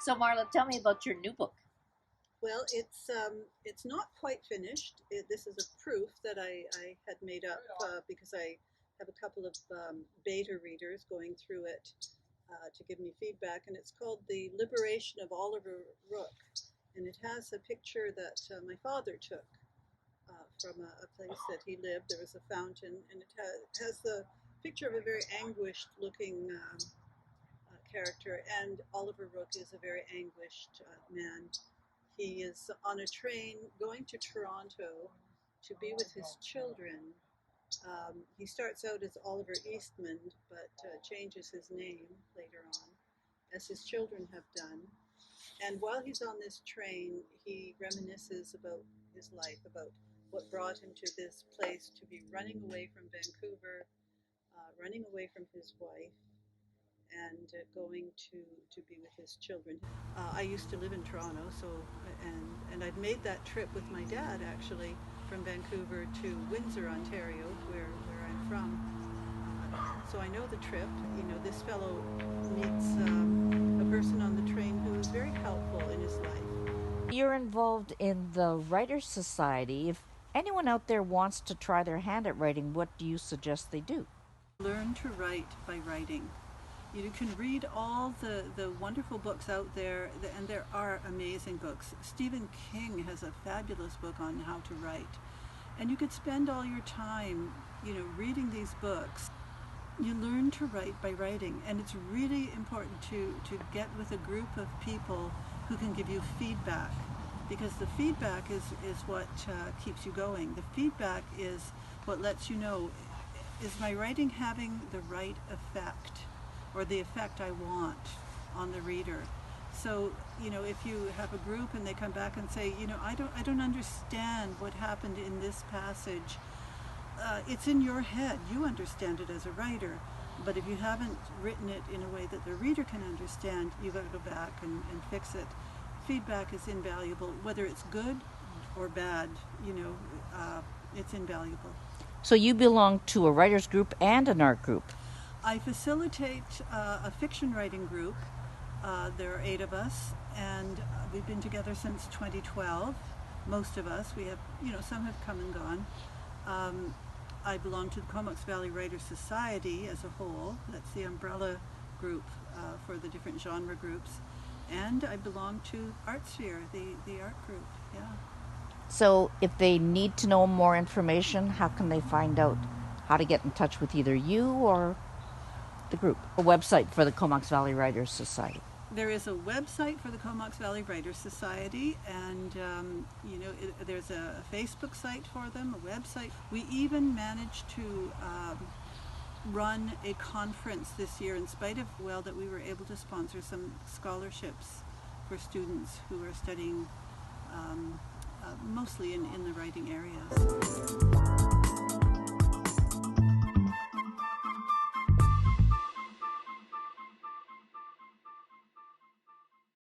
So Marla, tell me about your new book. Well, it's not quite finished. This is a proof that I had made up because I have a couple of beta readers going through it to give me feedback, and it's called The Liberation of Oliver Rook, and it has a picture that my father took from a place that he lived. There was a fountain, and it has the picture of a very anguished looking character, and Oliver Rook is a very anguished man. He is on a train going to Toronto to be with his children. He starts out as Oliver Eastman, but changes his name later on, as his children have done. And while he's on this train, he reminisces about his life, about what brought him to this place to be running away from Vancouver, running away from his wife, and going to be with his children. I used to live in Toronto, so and I'd made that trip with my dad actually from Vancouver to Windsor, Ontario, where I'm from. So I know the trip. You know, this fellow meets a person on the train who is very helpful in his life. You're involved in the Writers Society. If anyone out there wants to try their hand at writing, what do you suggest they do? Learn to write by writing. You can read all the wonderful books out there, and there are amazing books. Stephen King has a fabulous book on how to write. And you could spend all your time, reading these books. You learn to write by writing, and it's really important to get with a group of people who can give you feedback, because the feedback is what keeps you going. The feedback is what lets you know, is my writing having the right effect, or the effect I want on the reader. So, if you have a group and they come back and say, I don't understand what happened in this passage, it's in your head. You understand it as a writer, but if you haven't written it in a way that the reader can understand, you've got to go back and fix it. Feedback is invaluable, whether it's good or bad, it's invaluable. So you belong to a writers group and an art group. I facilitate a fiction writing group. There are 8 of us, and we've been together since 2012. Most of us. We have, some have come and gone. I belong to the Comox Valley Writers Society as a whole. That's the umbrella group for the different genre groups. And I belong to ArtSphere, the art group, yeah. So if they need to know more information, how can they find out how to get in touch with either you or the group? A website for the Comox Valley Writers Society. There is a website for the Comox Valley Writers Society, and there's a Facebook site for them, a website. We even managed to run a conference this year, in spite of that we were able to sponsor some scholarships for students who are studying mostly in the writing areas.